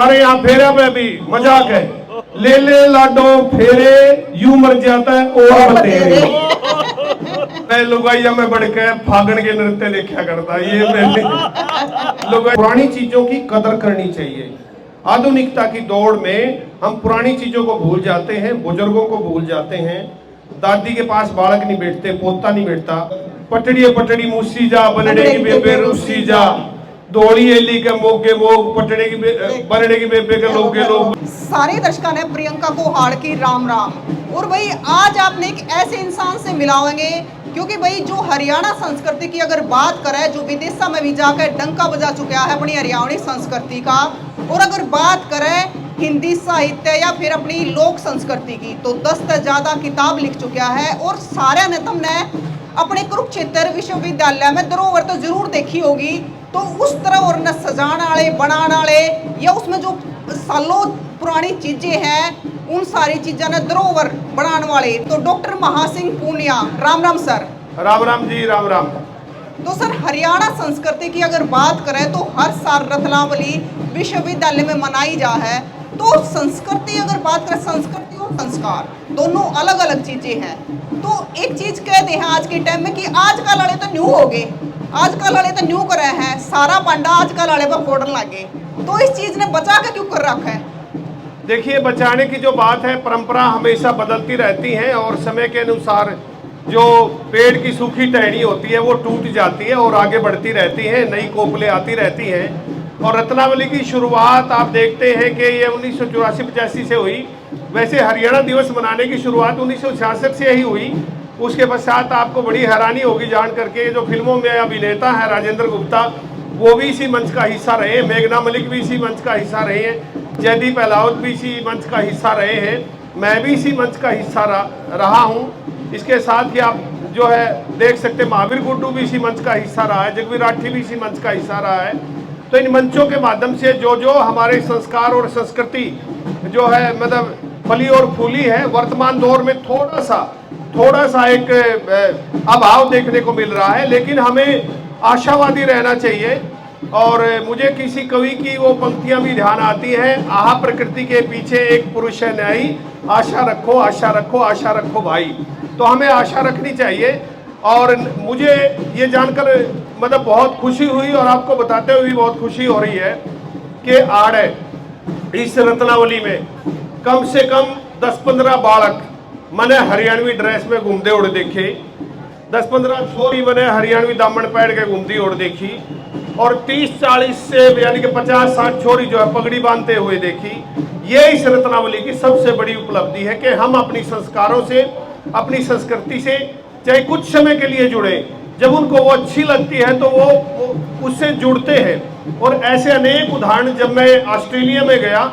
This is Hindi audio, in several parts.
हमारे यहाँ फेरे में भी मजाक है, ले ले लाडो फेरे यूं मर जाता है और बतेरे। मैं लुगाइया में बढ़ के फागण के नृत्य देखा करता, ये मैंने लुगाई। पुरानी चीजों की कदर करनी चाहिए। आधुनिकता की दौड़ में हम पुरानी चीजों को भूल जाते हैं, बुजुर्गों को भूल जाते हैं। दादी के पास बालक नहीं बैठते, पोता नहीं बैठता। पटड़ी पटड़ी मूसी जा, बनड़े की बेबे रूसी जा, दौड़ी एली के मोगे मोग, पटड़े की बनड़े की बेबे के लोग के लोग। सारे दर्शकों ने प्रियंका को हाड़ की राम राम। और भाई आज आपने एक ऐसे इंसान से मिलाएंगे क्योंकि भाई जो हरियाणा संस्कृति की अगर बात करें, जो विदेशों में भी जाकर डंका बजा चुका है अपनी हरियाणवी संस्कृति का, और अगर बात करें हिंदी साहित्य या फिर अपनी लोक संस्कृति की, तो 10 से ज्यादा किताब लिख चुका है। और सारे ने तुमने अपने कुरुक्षेत्र विश्वविद्यालय में धरोहर तो जरूर देखी होगी, तो उस तरह और न सजाने वाले बनाने वाले या उसमें जो सालों पुरानी चीजें हैं उन सारी चीजों ने धरोहर बनाने वाले तो डॉक्टर महासिंह पूनिया, राम राम सर। राम राम जी, राम राम। तो सर हरियाणा संस्कृति की अगर बात करें तो हर साल रत्नावली विश्वविद्यालय में मनाई जा है। तो संस्कृति अगर बात करें, संस्कृति और संस्कार दोनों अलग अलग चीजें हैं। तो एक चीज कहते हैं आज के टाइम में कि आजकल वाले तो न्यू हो गए, आजकल वाले तो न्यू कर रहे हैं, सारा पांडा आजकल वाले पर फोड़ने लगे। तो इस चीज ने बचा के क्यों कर रखा है? देखिए, बचाने की जो बात है, परंपरा हमेशा बदलती रहती है और समय के अनुसार जो पेड़ की सूखी टहनी होती है वो टूट जाती है और आगे बढ़ती रहती है, नई कोपलें आती रहती हैं। और रत्नावली की शुरुआत आप देखते हैं कि ये 1984-85 से हुई। वैसे हरियाणा दिवस मनाने की शुरुआत 1966 से ही हुई। उसके पश्चात आपको बड़ी हैरानी होगी जान करके, जो फिल्मों में अभिनेता है राजेंद्र गुप्ता, वो भी इसी मंच का हिस्सा रहे हैं, मेघना मलिक भी इसी मंच का हिस्सा रहे हैं, जयदीप अहलावत भी इसी मंच का हिस्सा रहे हैं, मैं भी इसी मंच का हिस्सा रहा हूँ। इसके साथ ही आप जो है देख सकते हैं महावीर गुड्डू भी इसी मंच का हिस्सा रहा है, जगवीर राठी भी इसी मंच का हिस्सा रहा है। तो इन मंचों के माध्यम से जो जो हमारे संस्कार और संस्कृति जो है मतलब फली और फूली है, वर्तमान दौर में थोड़ा सा एक अभाव देखने को मिल रहा है। लेकिन हमें आशावादी रहना चाहिए। और मुझे किसी कवि की वो पंक्तियां भी ध्यान आती हैं, आहा प्रकृति के पीछे एक पुरुष है न्यायी, आशा रखो आशा रखो आशा रखो भाई। तो हमें आशा रखनी चाहिए। और मुझे ये जानकर मतलब बहुत खुशी हुई और आपको बताते हुए भी बहुत खुशी हो रही है कि आड़े इस रत्नावली में कम से कम 10-15 बालक मैंने हरियाणवी ड्रेस में घूमते उड़ देखे, 10-15 छोरी मैंने हरियाणवी दामन पैड़ के घूमती उड़ देखी, और 30-40 से यानी कि 50-60 छोरी जो है पगड़ी बांधते हुए देखी। ये इस रत्नावली की सबसे बड़ी उपलब्धि है कि हम अपनी संस्कारों से, अपनी संस्कृति से चाहे कुछ समय के लिए जुड़े। जब उनको वो अच्छी लगती है तो वो उससे जुड़ते हैं। और ऐसे अनेक उदाहरण, जब मैं ऑस्ट्रेलिया में गया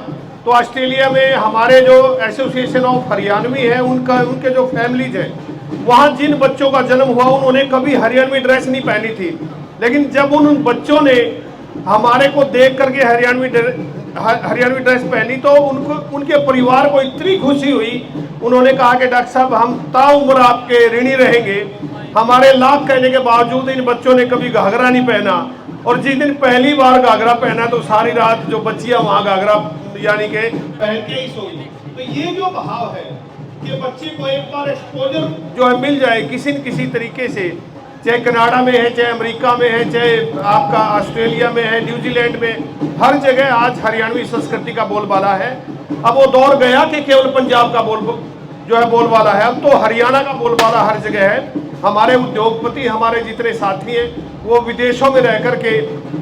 तो ऑस्ट्रेलिया में हमारे जो एसोसिएशन ऑफ हरियाणवी है उनके जो फैमिलीज हैं, वहाँ जिन बच्चों का जन्म हुआ उन्होंने कभी हरियाणवी ड्रेस नहीं पहनी थी, लेकिन जब उन बच्चों ने हमारे को देख करके हरियाणवी ड्रेस पहनी तो उनके परिवार को इतनी खुशी हुई। उन्होंने कहा कि डॉक्टर साहब हम ताउम्र आपके ऋणी रहेंगे। हमारे लाख कहने के बावजूद इन बच्चों ने कभी घाघरा नहीं पहना, और जिस दिन पहली बार घाघरा पहना तो सारी रात जो बच्चियां वहाँ घाघरा यानी के पहन के ही सोई। तो ये जो भाव है कि बच्चे को एक बार एक्सपोजर जो है मिल जाए किसी न किसी तरीके से, चाहे कनाडा में है, चाहे अमेरिका में है, चाहे आपका ऑस्ट्रेलिया में है, न्यूजीलैंड में, हर जगह आज हरियाणवी संस्कृति का बोलबाला है। अब वो दौर गया कि केवल पंजाब का बोलबाला है, अब तो हरियाणा का बोलबाला हर जगह है। हमारे उद्योगपति, हमारे जितने साथी हैं, वो विदेशों में रह करके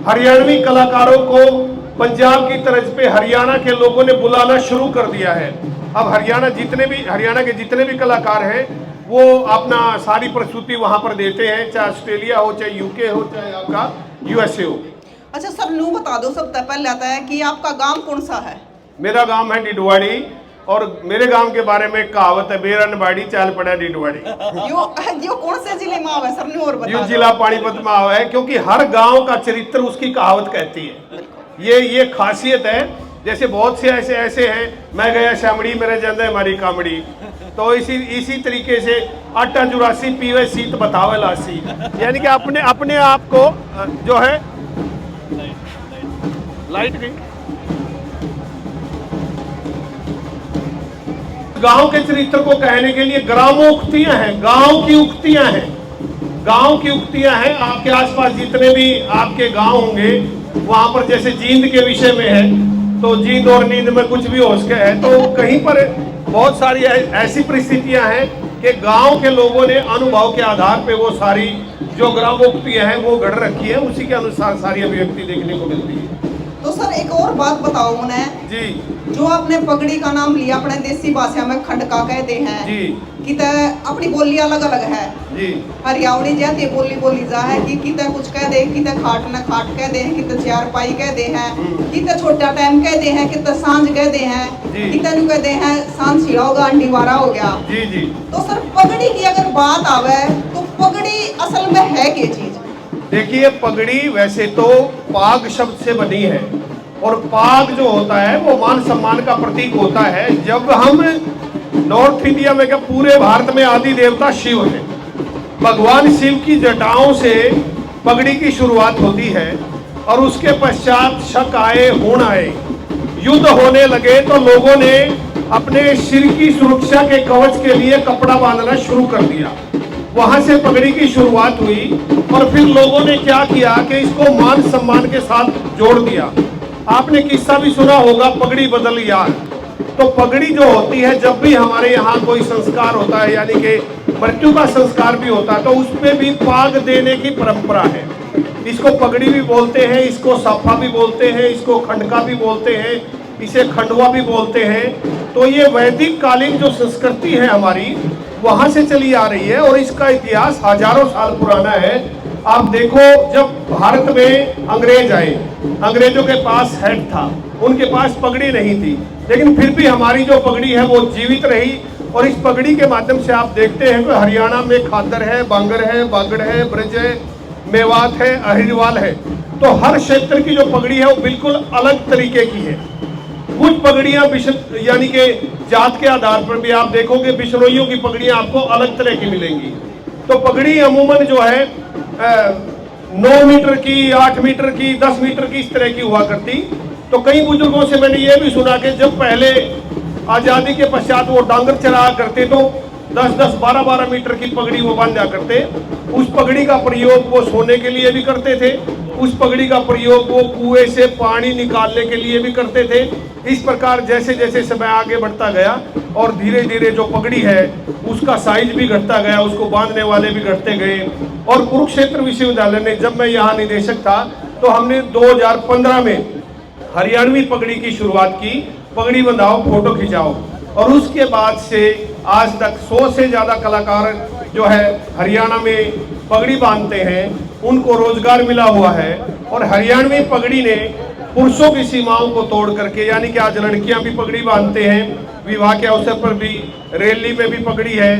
हरियाणवी कलाकारों को पंजाब की तर्ज पे हरियाणा के लोगों ने बुलाना शुरू कर दिया है। अब हरियाणा के जितने भी कलाकार हैं वो अपना सारी प्रस्तुति वहां पर देते हैं, चाहे ऑस्ट्रेलिया हो, चाहे यूके हो, चाहे आपका यूएसए हो। अच्छा सर, नू बता दो सबसे पहले आता है कि आपका गांव कौन सा है? मेरा गांव है डिडवाड़ी, और मेरे गांव के बारे में कहावत है, बेरनबाड़ी चाल पड़ा डिडवाड़ी। यो कौन से जिले में आवे सर, नू और बता दो। जिला पानीपत में आवा है, क्योंकि हर गांव का चरित्र उसकी कहावत कहती है। ये खासियत है। जैसे बहुत से ऐसे हैं, मैं गया शामड़ी मेरे जंदे हमारी कामड़ी, तो इसी तरीके से 884 पीवे सीत बतावे लासी, यानी कि अपने आप को जो है लाइट गई गांव के चरित्र को कहने के लिए ग्रामोक्तियां हैं, गांव की उक्तियां हैं, गांव की उक्तियां हैं। आपके आसपास जितने भी आपके गांव होंगे वहां पर जैसे जींद के विषय में है तो जींद और नींद में कुछ भी हो सके है, तो कहीं पर बहुत सारी ऐसी परिस्थितियां हैं कि गांव के लोगों ने अनुभव के आधार पे वो सारी जो ग्रामोक्तियां हैं वो गढ़ रखी है, उसी के अनुसार सारी अभिव्यक्ति देखने को मिलती है। तो सर एक और बात बताओ मुझे जी, जो आपने पगड़ी का नाम लिया अपने देसी भाषा में खंडका कहते हैं जी, कि अपनी बोली अलग अलग है जी, हरियावड़ी जैसे बोली बोली जा है कि किते कुछ कह दे, किते खाट न खाट कह दे, किते चार पाई कह दे हैं, किते छोटा टाइम कह दे हैं, किते सांझ कह दे हैं, किते नु कह दे हैं सांझ छिड़ा होगा अंडीवारा हो गया। जी, जी। तो सर पगड़ी की अगर बात आवे तो पगड़ी असल में है क्या चीज? देखिए, पगड़ी वैसे तो पाग शब्द से बनी है और पाग जो होता है वो मान सम्मान का प्रतीक होता है। जब हम नॉर्थ इंडिया में क्या पूरे भारत में आदि देवता शिव है, भगवान शिव की जटाओं से पगड़ी की शुरुआत होती है और उसके पश्चात शक आए, हुण आए, युद्ध होने लगे तो लोगों ने अपने सिर की सुरक्षा के कवच के लिए कपड़ा बांधना शुरू कर दिया। वहां से पगड़ी की शुरुआत हुई और फिर लोगों ने क्या किया कि इसको मान सम्मान के साथ जोड़ दिया। आपने किस्सा भी सुना होगा, पगड़ी बदल यार। तो पगड़ी जो होती है, जब भी हमारे यहाँ कोई संस्कार होता है यानी कि मृत्यु का संस्कार भी होता है तो उसमें भी पाग देने की परंपरा है। इसको पगड़ी भी बोलते हैं, इसको साफा भी बोलते हैं, इसको खंडका भी बोलते हैं, इसे खंडवा भी बोलते हैं। तो ये वैदिक कालीन जो संस्कृति है हमारी वहां से चली आ रही है और इसका इतिहास हजारों साल पुराना है। आप देखो, जब भारत में अंग्रेज आए, अंग्रेजों के पास हेड था, उनके पास पगड़ी नहीं थी, लेकिन फिर भी हमारी जो पगड़ी है वो जीवित रही और इस पगड़ी के माध्यम से आप देखते हैं कि हरियाणा में खादर है, बांगर है, बागड़ है, ब्रज है, मेवात है, अहिरवाल है। तो हर क्षेत्र की जो पगड़ी है वो बिल्कुल अलग तरीके की है। कुछ पगड़ियां यानी कि जात के आधार पर भी आप देखोगे बिश्नोइयों की पगड़ियां आपको अलग तरह की मिलेंगी। तो पगड़ी अमूमन जो है 9 मीटर की, 8 मीटर की, 10 मीटर की इस तरह की हुआ करती। तो कई बुजुर्गों से मैंने ये भी सुना कि जब पहले आज़ादी के पश्चात वो डांगर चराया करते तो 10-10, 12-12 मीटर की पगड़ी वो बांधा करते। उस पगड़ी का प्रयोग वो सोने के लिए भी करते थे, उस पगड़ी का प्रयोग वो कुएं से पानी निकालने के लिए भी करते थे। इस प्रकार जैसे जैसे समय आगे बढ़ता गया और धीरे धीरे जो पगड़ी है उसका साइज भी घटता गया, उसको बांधने वाले भी घटते गए। और कुरुक्षेत्र विश्वविद्यालय ने, जब मैं यहाँ निदेशक था तो हमने 2015 में हरियाणवी पगड़ी की शुरुआत की, पगड़ी बंधाओ फोटो खिंचाओ, और उसके बाद से आज तक 100 से ज़्यादा कलाकार जो है हरियाणा में पगड़ी बांधते हैं, उनको रोजगार मिला हुआ है। और हरियाणवी पगड़ी ने पुरुषों की सीमाओं को तोड़ करके, यानी कि आज लड़कियां भी पगड़ी बांधते हैं, विवाह के अवसर पर भी, रैली में भी पगड़ी है,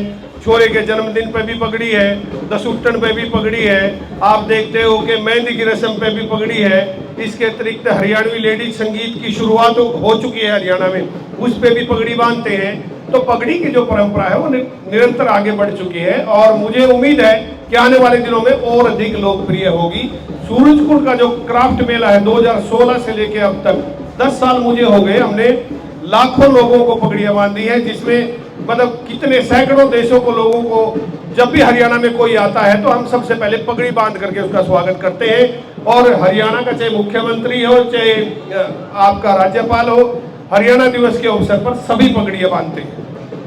छोरे के जन्मदिन पे भी पगड़ी है, दसूटन पे भी पगड़ी है, आप देखते हो कि मेहंदी की रस्म पे भी पगड़ी है। इसके अतिरिक्त हरियाणवी लेडीज संगीत की शुरुआत हो चुकी है हरियाणा में, उस पे भी पगड़ी बांधते हैं। तो पगड़ी की जो परंपरा है वो निरंतर आगे बढ़ चुकी है और मुझे उम्मीद है कि आने वाले दिनों में और अधिक लोकप्रिय होगी। सूरजकुंड का जो क्राफ्ट मेला है 2016 से लेके अब तक 10 साल मुझे हो गए, हमने लाखों लोगों को पगड़ियां बांधी है, जिसमें मतलब कितने सैकड़ों देशों को लोगों को जब भी हरियाणा में कोई आता है तो हम सबसे पहले पगड़ी बांध करके उसका स्वागत करते हैं। और हरियाणा का चाहे मुख्यमंत्री हो, चाहे आपका राज्यपाल हो, हरियाणा दिवस के अवसर पर सभी पगड़ियां बांधते हैं।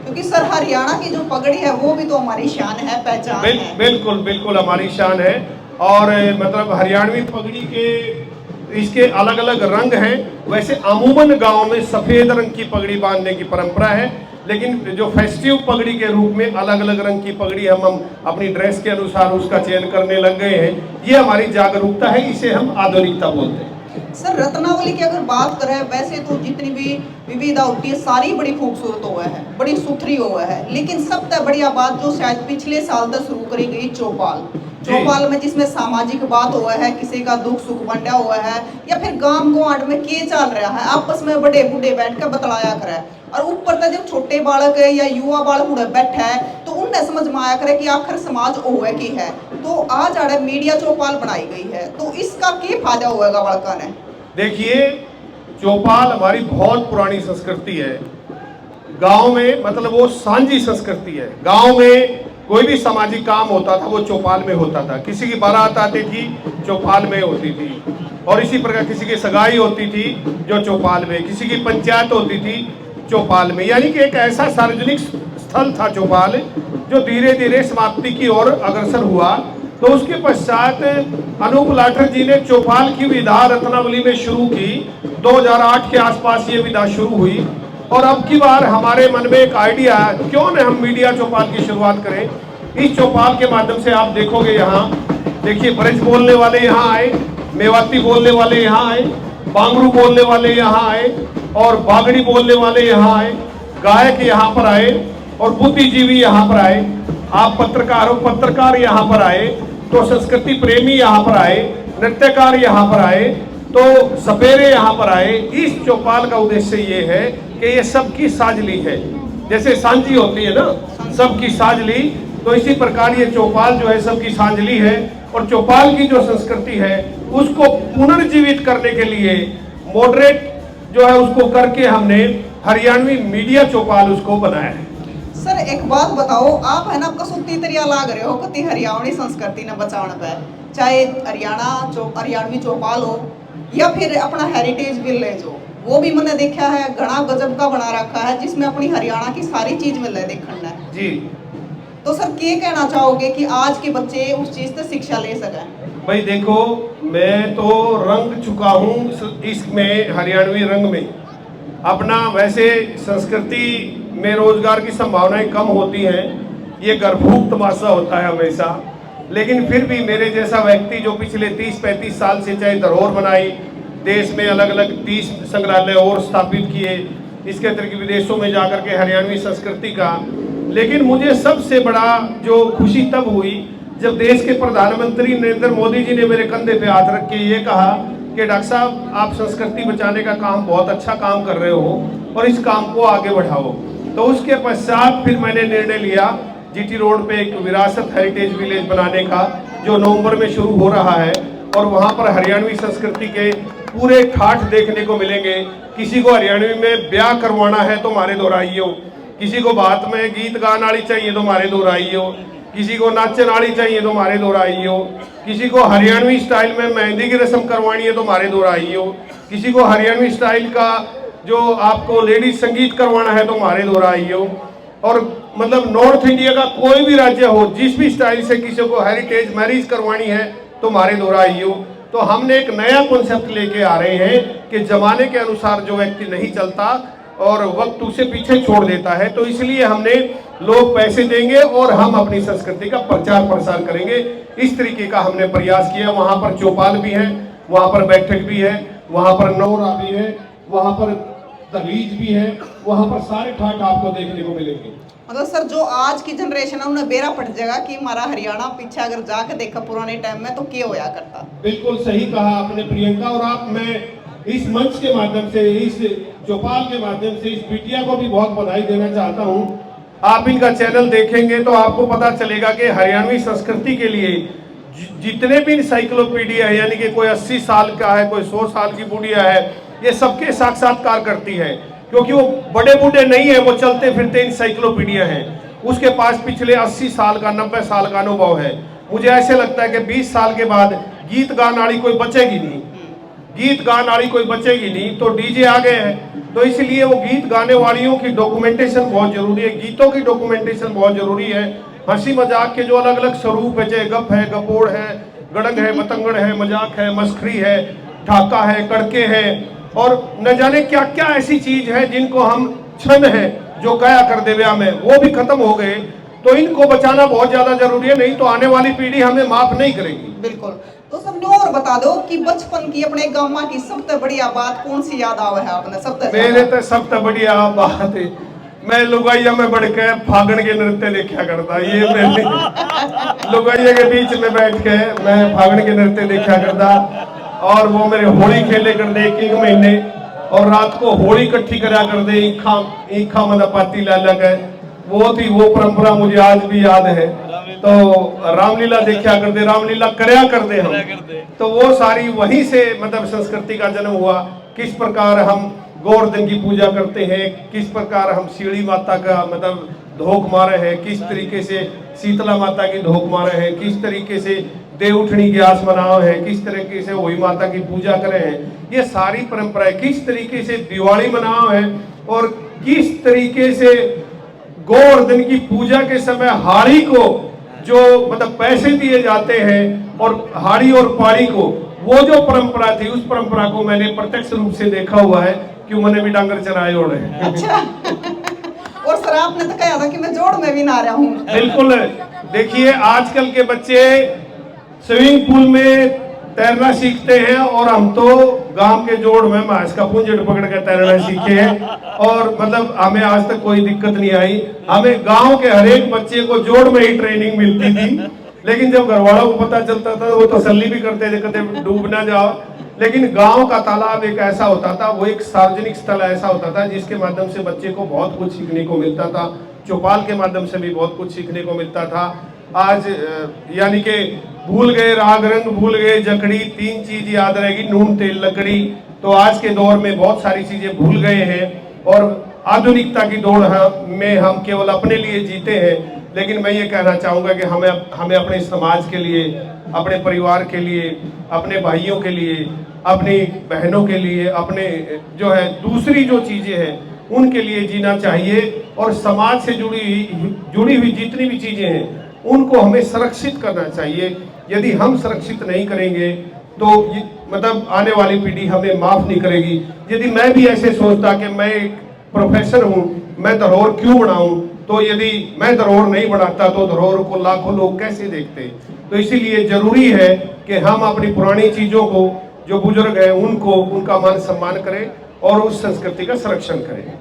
क्योंकि सर हरियाणा की जो पगड़ी है वो भी तो हमारी शान है, पहचान है। बिल्कुल बिल्कुल हमारी शान है। और मतलब हरियाणवी पगड़ी के इसके अलग अलग रंग हैं। वैसे अमूमन गांव में सफेद रंग की पगड़ी बांधने की परंपरा है, लेकिन जो फेस्टिव पगड़ी के रूप में अलग अलग रंग की पगड़ी हम अपनी ड्रेस के अनुसार उसका चयन करने लग गए हैं। ये हमारी जागरूकता है, इसे हम आधुनिकता बोलते हैं। सर रत्नावली की अगर बात करें, वैसे तो जितनी भी विविधता होती है सारी बड़ी खूबसूरत हुआ है, बड़ी सुथरी हुआ है, लेकिन सबसे बढ़िया बात जो शायद पिछले साल तक शुरू करी गई चौपाल में, जिसमें सामाजिक बात हुआ है, किसी का दुख सुख बंटा हुआ है, या फिर गांव गुआंढ में के चल रहा है, आपस में बड़े बूढ़े बैठ कर बतलाया करे, और ऊपर तक जब छोटे बालक है या युवा बालक उड़े बैठा है तो उन्हें समझ में आया करे कि आखिर समाज हुआ की है। तो आज आड़े मीडिया चौपाल बनाई गई है, तो इसका क्या फायदा होगा बालका ने? देखिए, चौपाल हमारी बहुत पुरानी संस्कृति है। गांव में मतलब वो सांझी संस्कृति है। गांव में कोई भी सामाजिक काम होता था वो चौपाल में होता था। किसी की बारात आती थी चौपाल में होती थी, और इसी प्रकार किसी की सगाई होती थी जो चौपाल में, किसी की पंचायत होती थी चौपाल में। यानी कि एक ऐसा सार्वजनिक स्थल था चौपाल जो धीरे धीरे समाप्ति की ओर अग्रसर हुआ। तो उसके पश्चात अनूप लाठर जी ने चौपाल की विधा रत्नावली में शुरू की। 2008 के आसपास ये विधा शुरू हुई, और अब की बार हमारे मन में एक आइडिया है, क्यों न हम मीडिया चौपाल की शुरुआत करें। इस चौपाल के माध्यम से आप देखोगे, यहाँ देखिए ब्रज बोलने वाले यहाँ आए, मेवाती बोलने वाले यहाँ आए, बांगरू बोलने वाले यहाँ आए, और बागड़ी बोलने वाले यहाँ आए, गायक यहाँ पर आए, और बुद्धिजीवी यहाँ पर आए। आप पत्रकार हो, पत्रकार यहाँ पर आए, तो संस्कृति प्रेमी यहाँ पर आए, नृत्यकार यहाँ पर आए, तो सपेरे यहाँ पर आए। इस चौपाल का उद्देश्य ये है कि ये सबकी साझली है। जैसे सांझी होती है ना, सबकी साझली, तो इसी प्रकार ये चौपाल जो है सबकी साझली है। और चौपाल की जो संस्कृति है उसको पुनर्जीवित करने के लिए मॉडरेट जो है उसको करके हमने हरियाणवी मीडिया चौपाल उसको बनाया है। सर एक बात बताओ, आप है ना कसुती तरिया लाग रहे हो कति हरियाणवी संस्कृति ने बचाने पे, चाहे हरियाणवी चौपाल हो या फिर अपना हेरिटेज विलेज हो, वो भी मैंने देखा है घना गजब का बना रखा है जिसमें अपनी हरियाणा की सारी चीज मिल रही देखने है जी। तो सर क्या कहना चाहोगे कि आज के बच्चे उस चीज से शिक्षा ले सकें? भाई देखो, मैं तो रंग चुका हूँ इसमें, हरियाणवी रंग में। अपना वैसे संस्कृति में रोजगार की संभावनाएं कम होती हैं, ये गर्भूत तमाशा होता है हमेशा, लेकिन फिर भी मेरे जैसा व्यक्ति जो पिछले 30-35 साल से चाहे धरोहर बनाई, देश में अलग अलग 30 संग्रहालय और स्थापित किए, इसके अतिरिक्त विदेशों में जाकर के हरियाणवी संस्कृति का। लेकिन मुझे सबसे बड़ा जो खुशी तब हुई जब देश के प्रधानमंत्री नरेंद्र मोदी जी ने मेरे कंधे पे हाथ रख के ये कहा कि डॉक्टर साहब आप संस्कृति बचाने का काम बहुत अच्छा काम कर रहे हो और इस काम को आगे बढ़ाओ। तो उसके पश्चात फिर मैंने निर्णय लिया जीटी रोड पे एक विरासत हेरिटेज विलेज बनाने का, जो नवंबर में शुरू हो रहा है, और वहाँ पर हरियाणवी संस्कृति के पूरे ठाठ देखने को मिलेंगे। किसी को हरियाणवी में ब्याह करवाना है तो मारे दोहराइयो, किसी को बात में गीत गान वाली चाहिए तो मारे दोहराइयो, किसी को नाचन वाली चाहिए तो मारे दोहराइयो, किसी को हरियाणवी स्टाइल में मेहंदी की रस्म करवानी है तो मारे दोहराइयो, किसी को हरियाणवी स्टाइल का जो आपको लेडीज संगीत करवाना है तो मारे दोहराइयो। और मतलब नॉर्थ इंडिया का कोई भी राज्य हो, जिस भी स्टाइल से किसी को हेरिटेज मैरिज करवानी है तो मारे दोहराइयो। तो हमने एक नया कॉन्सेप्ट लेके आ रहे हैं कि जमाने के अनुसार जो व्यक्ति नहीं चलता और वक्त उसे पीछे छोड़ देता है, तो इसलिए हमने लोग पैसे देंगे और हम अपनी संस्कृति का प्रचार प्रसार करेंगे। इस तरीके का हमने प्रयास किया। वहाँ पर चौपाल भी है, वहाँ पर बैठक भी है, वहाँ पर नौरा भी है, वहाँ पर दहलीज भी है, वहाँ पर सारे ठाठ आपको देखने को मिलेंगे। मतलब सर जो आज की जनरेशन है उन्हें बेरा पड़ जाएगा कि हमारा हरियाणा पीछे अगर जाके देखा पुराने टाइम में तो क्या होया करता। बिल्कुल सही कहा आपने प्रियंका। और आप, मैं इस मंच के माध्यम से, इस चौपाल के माध्यम से इस बिटिया को भी बहुत बधाई देना चाहता हूँ। आप इनका चैनल देखेंगे तो आपको पता चलेगा कि हरियाणवी संस्कृति के लिए जितने भी इंसाइक्लोपीडिया है, यानी कि कोई 80 साल का है, कोई 100 साल की बुढ़िया है, ये सबके साक्षात्कार करती है, क्योंकि वो बड़े बूढ़े नहीं है, वो चलते फिरते इंसाइक्लोपीडिया है। उसके पास पिछले 80 साल का, 90 साल का अनुभव है। मुझे ऐसे लगता है कि 20 साल के बाद गीत गाने वाली कोई बचेगी नहीं, गीत गाने वाली कोई बचेगी नहीं। तो डीजे आ गए हैं, तो इसलिए वो गीत गाने वालियों की डॉक्यूमेंटेशन बहुत जरूरी है, गीतों की डॉक्यूमेंटेशन बहुत जरूरी है। हंसी मजाक के जो अलग अलग स्वरूप है, चाहे गप है, गपोड़ है, गड़ंग है, बतंगड़ है, मजाक है, मस्खरी है, ढाका है, कड़के है, और न जाने क्या क्या ऐसी चीज है जिनको हम छंद है जो गाया कर दे ब्याह में, वो भी खत्म हो गए। तो इनको बचाना बहुत ज्यादा जरूरी है, नहीं तो आने वाली पीढ़ी हमें माफ नहीं करेगी। बिल्कुल। तो सबने और बता दो कि बचपन की अपने गांव की सबसे बढ़िया बात कौन सी याद आवे है आपने? सबसे मेरे तो सबसे बढ़िया बात है, मैं लुगाइया में बढ़ के फागण के नृत्य देखा करता। ये मैंने लुगाइया के बीच में बैठ के मैं फागण के नृत्य देखा करता, और वो मेरे होली खेले कर दे 1 महीने, और रात को होली इकट्ठी करा कर दे ईखा मदा पाती लाला का, वो थी वो परंपरा मुझे आज भी याद है। तो रामलीला देखा कर दे, रामलीला करया कर दे हम, तो वो सारी वहीं से मतलब संस्कृति का जन्म हुआ। किस प्रकार हम गोवर्धन की पूजा करते हैं, किस प्रकार हम सीढ़ी माता का मतलब धोख मारे हैं, किस तरीके से शीतला माता की धोख मारे हैं, किस तरीके से देवउठनी ग्यास मनाओ है, किस तरीके से होई माता की पूजा करे हैं, ये सारी परंपराएं, किस तरीके से दिवाली मनाओ है और किस तरीके से गोवर्धन की पूजा के समय हाड़ी को जो मतलब पैसे दिए जाते हैं और हाड़ी और पाड़ी को, वो जो परंपरा थी उस परंपरा को मैंने प्रत्यक्ष रूप से देखा हुआ है कि मैंने भी डांगर चराए ओढ़े। अच्छा। और सर आपने तो कहा था कि मैं जोड़ में भी ना रहा हूँ। बिल्कुल, देखिए आजकल के बच्चे स्विमिंग पूल में तैरना सीखते हैं और हम तो गांव के जोड़ में मांस का पुंजड़ पकड़ के तैरना सीखे हैं और मतलब हमें आज तक कोई दिक्कत नहीं आई। हमें गांव के हर एक बच्चे को जोड़ में ही ट्रेनिंग मिलती थी, लेकिन जब घर वालों को पता चलता था वो तसल्ली भी करते थे, कहते डूब ना जाओ। लेकिन गांव का तालाब एक ऐसा होता था, वो एक सार्वजनिक स्थल ऐसा होता था जिसके माध्यम से बच्चे को बहुत कुछ सीखने को मिलता था, चौपाल के माध्यम से भी बहुत कुछ सीखने को मिलता था। आज यानी कि भूल गए राग रंग, भूल गए जकड़ी, 3 चीज याद रहेगी, नून तेल लकड़ी। तो आज के दौर में बहुत सारी चीजें भूल गए हैं और आधुनिकता की दौड़ में हम केवल अपने लिए जीते हैं। लेकिन मैं ये कहना चाहूँगा कि हमें अपने समाज के लिए, अपने परिवार के लिए, अपने भाइयों के लिए, अपनी बहनों के लिए, अपने जो है दूसरी जो चीज़ें हैं उनके लिए जीना चाहिए और समाज से जुड़ी हुई जितनी भी चीज़ें हैं उनको हमें सुरक्षित करना चाहिए। यदि हम सुरक्षित नहीं करेंगे तो मतलब आने वाली पीढ़ी हमें माफ़ नहीं करेगी। यदि मैं भी ऐसे सोचता कि मैं एक प्रोफेसर हूँ, मैं धरोहर क्यों बनाऊँ, तो यदि मैं धरोहर नहीं बनाता तो धरोहर को लाखों लोग कैसे देखते। तो इसीलिए जरूरी है कि हम अपनी पुरानी चीज़ों को, जो बुजुर्ग हैं उनको, उनका मान सम्मान करें और उस संस्कृति का संरक्षण करें।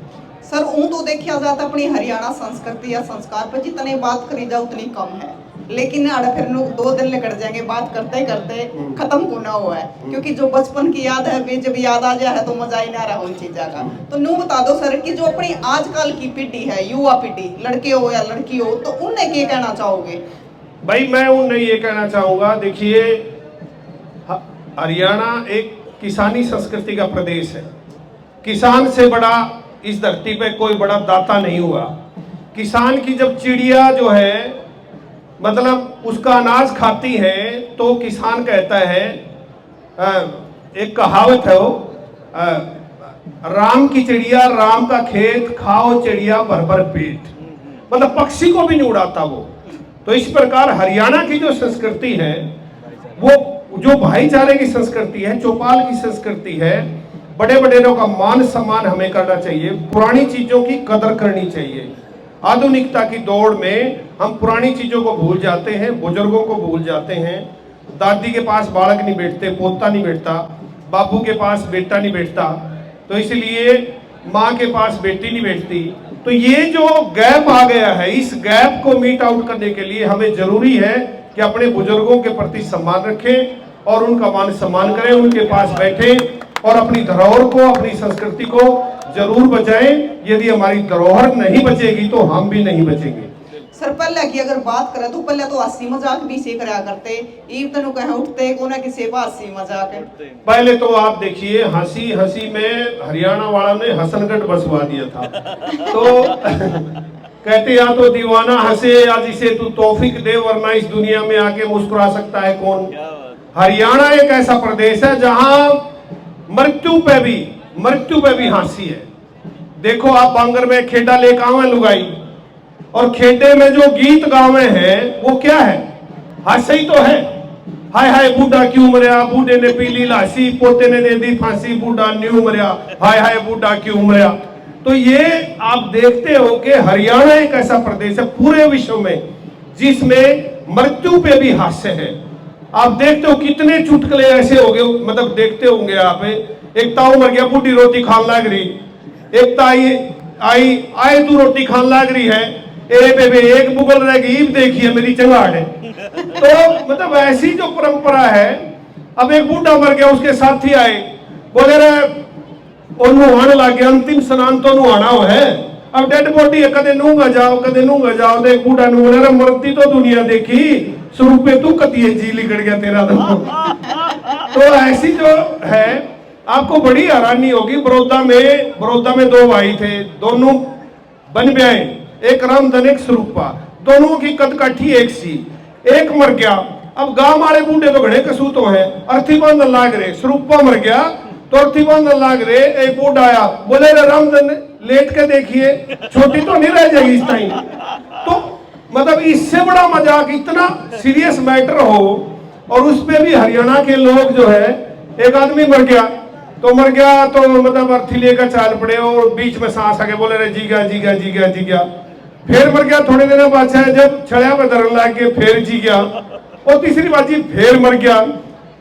सर ऊँ तो देखा जाता अपनी हरियाणा संस्कृति या संस्कार पर जितनी बात करी जाए उतनी कम है, लेकिन फिर 2 दिन निकल जाएंगे बात करते करते, खत्म को ना हुआ है। क्योंकि जो बचपन की याद है वे जब याद आ जाए तो मजा ही ना रहा उन चीज़ों का। तो नू बता दो सर कि जो अपनी आजकल की पीढ़ी है, युवा पीढ़ी, लड़के हो या लड़की हो, तो उन्हें क्या कहना चाहोगे? भाई मैं उन्हें ये कहना चाहूँगा, देखिए हरियाणा एक किसानी संस्कृति का प्रदेश है। किसान से बड़ा इस धरती पे कोई बड़ा दाता नहीं हुआ। किसान की जब चिड़िया जो है मतलब उसका अनाज खाती है तो किसान कहता है, एक कहावत है वो, राम की चिड़िया राम का खेत, खाओ चिड़िया भर भर पेट। मतलब पक्षी को भी नहीं उड़ाता वो। तो इस प्रकार हरियाणा की जो संस्कृति है वो जो भाईचारे की संस्कृति है, चौपाल की संस्कृति है, बड़े बड़ेरों का मान सम्मान हमें करना चाहिए, पुरानी चीजों की कदर करनी चाहिए। आधुनिकता की दौड़ में हम पुरानी चीजों को भूल जाते हैं, बुजुर्गों को भूल जाते हैं। दादी के पास बालक नहीं बैठते, पोता नहीं बैठता, बापू के पास बेटा नहीं बैठता, तो इसलिए माँ के पास बेटी नहीं बैठती। तो ये जो गैप आ गया है, इस गैप को मीट आउट करने के लिए हमें जरूरी है कि अपने बुजुर्गों के प्रति सम्मान रखें और उनका मान सम्मान करें, उनके पास बैठें और अपनी धरोहर को, अपनी संस्कृति को जरूर बचाएं। यदि हमारी धरोहर नहीं बचेगी तो हम भी नहीं बचेंगे। सर पहले की अगर बात करें तो पहले तो हंसी मजाक भी से करा करते, ईवतन कहे उठते कोना की सेवा हंसी मजाक। पहले तो आप देखिए हंसी हंसी में हरियाणा वाला ने हसनगढ़ बसवा दिया था। तो कहते या तो दीवाना हंसे या जिसे तू तौफीक दे, वरना इस दुनिया में आके मुस्कुरा सकता है कौन। हरियाणा एक ऐसा प्रदेश है जहां मृत्यु पे भी हंसी है। देखो आप बांगर में खेड़ा ले आवे लुगाई, और खेडे में जो गीत गावे हैं वो क्या है, हंसी ही तो है। हाय हाय बूढ़ा क्यों मरिया, बूढ़े ने पीली लासी, पोते ने दे दी फांसी, बूढ़ा न्यू मरिया, हाय हाय बूढ़ा क्यों मरिया। तो ये आप देखते हो कि हरियाणा एक ऐसा प्रदेश है पूरे विश्व में जिसमें मृत्यु पे भी हास्य है। आप देखते हो कितने चुटकुले ऐसे हो गए, मतलब देखते होंगे आप। एक ताऊ मर गया, बूढ़ी रोटी खान लग रही, एक ताई आई आए तू रोटी खान लग रही है, ए बेबे एक बुगल रह गई, देखिए मेरी चंगाड़ है। तो मतलब ऐसी जो परंपरा है। अब एक बूढ़ा मर गया, उसके साथी आए, बोले रहे और नुहाने लग गया, अंतिम स्नान तो नुहाना हो है, अब डेड बॉडी है, कदे नूंगा जाओ। तो एक बूढ़ा नु बोले मरती तो दुनिया देखी, स्वरूपे तू कतिये जी लिगड़ गया तेरा। तो ऐसी जो है आपको बड़ी हैरानी होगी, बड़ौदा में दो भाई थे, दोनों बन ब्याए, एक रामधन एक स्वरूपा, दोनों की कदकाठी एक सी, एक मर गया। अब गांव वाले बूढ़े तो घड़े कसूतो हैं, अर्थी बांधन लाग रहे, स्वरूपा मर गया तो अर्थी बांधन लाग रहे। एक बूढ़ा आया, बोले रे रामधन लेट के देखिए, छोटी तो नहीं रह जाएगी इस टाइम। तो मतलब इससे बड़ा मजाक, इतना सीरियस मैटर हो और उस पे भी हरियाणा के लोग जो है, एक आदमी मर गया तो मतलब अर्थी लेकर चाल पड़े और बीच में सांस आके बोले रे जी गया। फिर मर गया, थोड़े दिन बाद जब छड़िया में धरन लाग के फिर जी गया, और तीसरी बाजी फिर मर गया।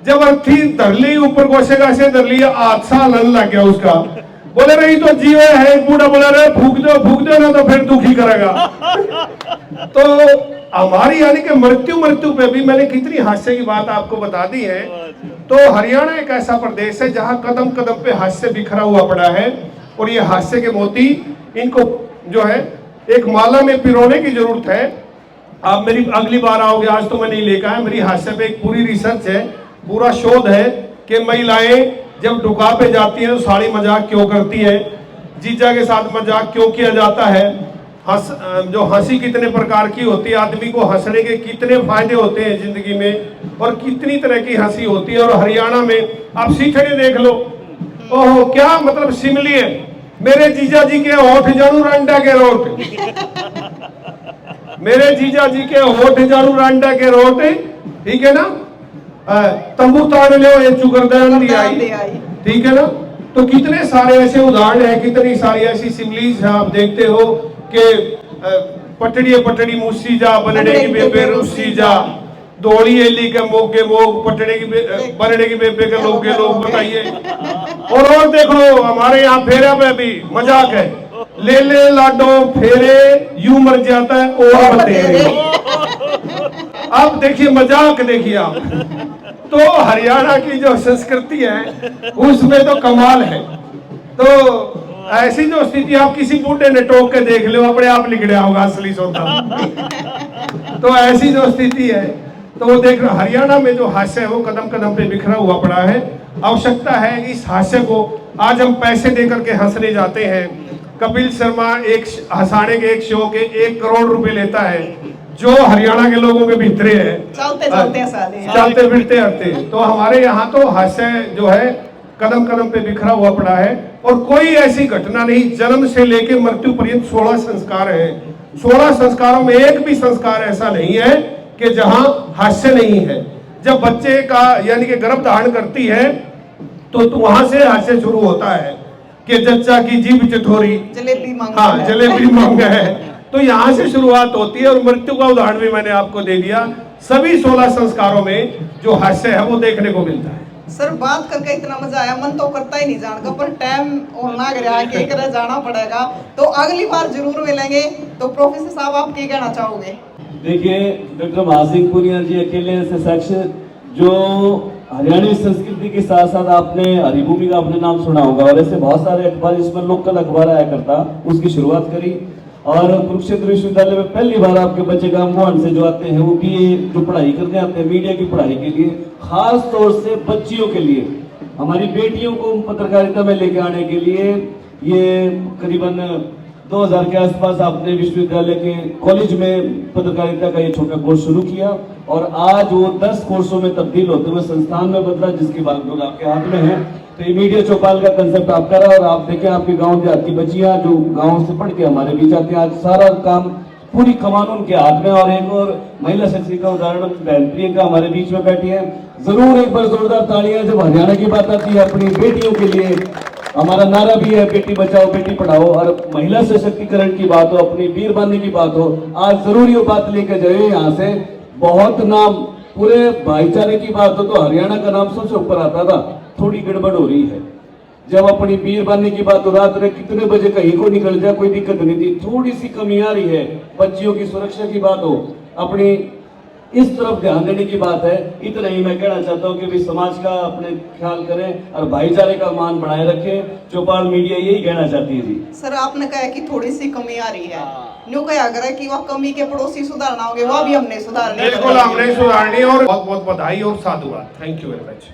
जब अर्थी धर ली, ऊपर गोशेगा से धर लिया, हादसा लन लग गया उसका। बोले रही तो जीव है, एक बूढ़ा बोले रहे फूक दो ना तो फिर दुखी करेगा। तो हमारी यानी कि मृत्यु पे भी मैंने कितनी हास्य की बात आपको बता दी है। तो हरियाणा एक ऐसा प्रदेश है जहां कदम कदम पे हास्य बिखरा हुआ पड़ा है, और ये हास्य के मोती, इनको जो है एक माला में पिरोने की जरूरत है। आप मेरी अगली बार आओगे, आज तो मैं नहीं लेकर आया, मेरी हास्य पे एक पूरी रिसर्च है, पूरा शोध है कि महिलाएं जब डुका पे जाती हैं तो साड़ी मजाक क्यों करती है, जीजा के साथ मजाक क्यों किया जाता है, जो हंसी कितने प्रकार की होती है, आदमी को हंसने के कितने फायदे होते हैं जिंदगी में, और कितनी तरह की हंसी होती है। और हरियाणा में आप सीठड़े देख लो, ओहो क्या मतलब सिमली है, मेरे जीजा जी के होठ जानू रांडा के रोट, मेरे जीजा जी के होठ जानू रांडा के रोट, ठीक है ना, तंबू ताड़ लो ये चुकरदान दी आई, ठीक है ना। तो कितने सारे ऐसे उदाहरण हैं, कितनी सारी ऐसी सिमलीज हैं, आप देखते हो कि पटड़ी मूसी जा, बनड़े की बेबे रूसी जा, दौड़ी एली के मोग पटड़े की बनड़े की बेबे के लोग बताइए। और देखो हमारे यहाँ फेरे पे भी मजाक है, ले लाडो फेरे यूं मर जाता है और बतेरे। अब देखिए मजाक, देखिए आप, तो हरियाणा की जो संस्कृति है उसमें तो कमाल है। तो ऐसी जो स्थिति, आप किसी बूढ़े ने टोक के देख लो, अपने आप लिख गया होगा असली सौदा। तो ऐसी जो स्थिति है, तो वो देख रहा, हरियाणा में जो हास्य है वो कदम कदम पे बिखरा हुआ पड़ा है। आवश्यकता है इस हास्य को, आज हम पैसे देकर के हंसने जाते हैं। कपिल शर्मा एक हंसाने के एक शो के 1 करोड़ रुपए लेता है, जो हरियाणा के लोगों के भीतरे है, चलते फिरते हंसते। तो हमारे यहाँ तो हास्य जो है कदम कदम पे बिखरा हुआ पड़ा है, और कोई ऐसी घटना नहीं, जन्म से लेकर मृत्यु पर्यंत 16 संस्कार है। 16 संस्कारों में एक भी संस्कार ऐसा नहीं है कि जहां हास्य नहीं है। जब बच्चे का यानी कि गर्भ धारण करती है तो वहां से हास्य शुरू होता है कि जच्चा की जीभ चटोरी, जलेबी मांग, हाँ जलेबी मांग है। तो यहाँ से शुरुआत होती है, और मृत्यु का उदाहरण भी मैंने आपको दे दिया। सभी 16 संस्कारों में जो हास्य है वो देखने को मिलता है। सर बात करके इतना मजा आया, मन तो करता ही नहीं जान का, पर टाइम होना के जाना पड़ेगा, तो अगली बार जरूर मिलेंगे। तो प्रोफेसर साहब आप क्या कहना चाहोगे? देखिए डॉक्टर महासिंह पुनिया जी अकेले ऐसे शख्स जो हरियाणवी संस्कृति के साथ साथ आपने हरिभूमि का अपने नाम सुना होगा, और ऐसे बहुत सारे अखबार, इसमें लोकल अखबार आया करता, उसकी शुरुआत करी। और कुरुक्षेत्र विश्वविद्यालय में पहली बार आपके बच्चे गांव से जो आते हैं वो बीए जो पढ़ाई करने आते हैं मीडिया की पढ़ाई के लिए, खास तौर से बच्चियों के लिए, हमारी बेटियों को पत्रकारिता में लेके आने के लिए, ये करीबन 2000 के आसपास आपने विश्वविद्यालय के कॉलेज में पत्रकारिता का ये छोटा कोर्स शुरू किया, और आज वो 10 कोर्सों में तब्दील होते हुए संस्थान में बदला, जिसकी बागडोर आपके हाथ में है। तो ये मीडिया चौपाल का कंसेप्ट आपका रहा, और आप देखें आपके गांव देहात की बच्चियां जो गांव से पढ़ के हमारे बीच आती हैं, आज सारा काम पूरी कमान उनके हाथ में। और एक और महिला शक्ति का उदाहरण बहन प्रियंका हमारे बीच में बैठी है। जरूर एक बार जोरदार तालियां जब हरियाणा की बात आती है अपनी बेटियों के लिए। हमारा नारा भी है बेटी बचाओ बेटी पढ़ाओ, और महिला सशक्तिकरण की बात हो, अपनी वीर बनने की बात हो, आज जरूर ये बात लेकर जाए यहाँ से। बहुत नाम, पूरे भाईचारे की बात हो तो हरियाणा का नाम सबसे ऊपर आता था। थोड़ी गड़बड़ हो रही है, जब अपनी वीर बनने की बात हो, रात में कितने बजे कहीं को निकल जाए कोई दिक्कत नहीं थी, थोड़ी सी कमी आ रही है। बच्चियों की सुरक्षा की बात हो, अपनी इस तरफ ध्यान देने की बात है। इतना ही मैं कहना चाहता हूँ कि भी समाज का अपने ख्याल करें और भाईचारे का मान बनाए रखें। चौपाल मीडिया यही कहना चाहती है जी। सर आपने कहा कि थोड़ी सी कमी आ रही है, न्यू कहा अगर है कि वह कमी के पड़ोसी सुधारना होंगे, वह भी हमने सुधारनी, बिल्कुल हमने सुधारनी। और बहुत बहुत बधाई और साधुवाद। Thank you very much.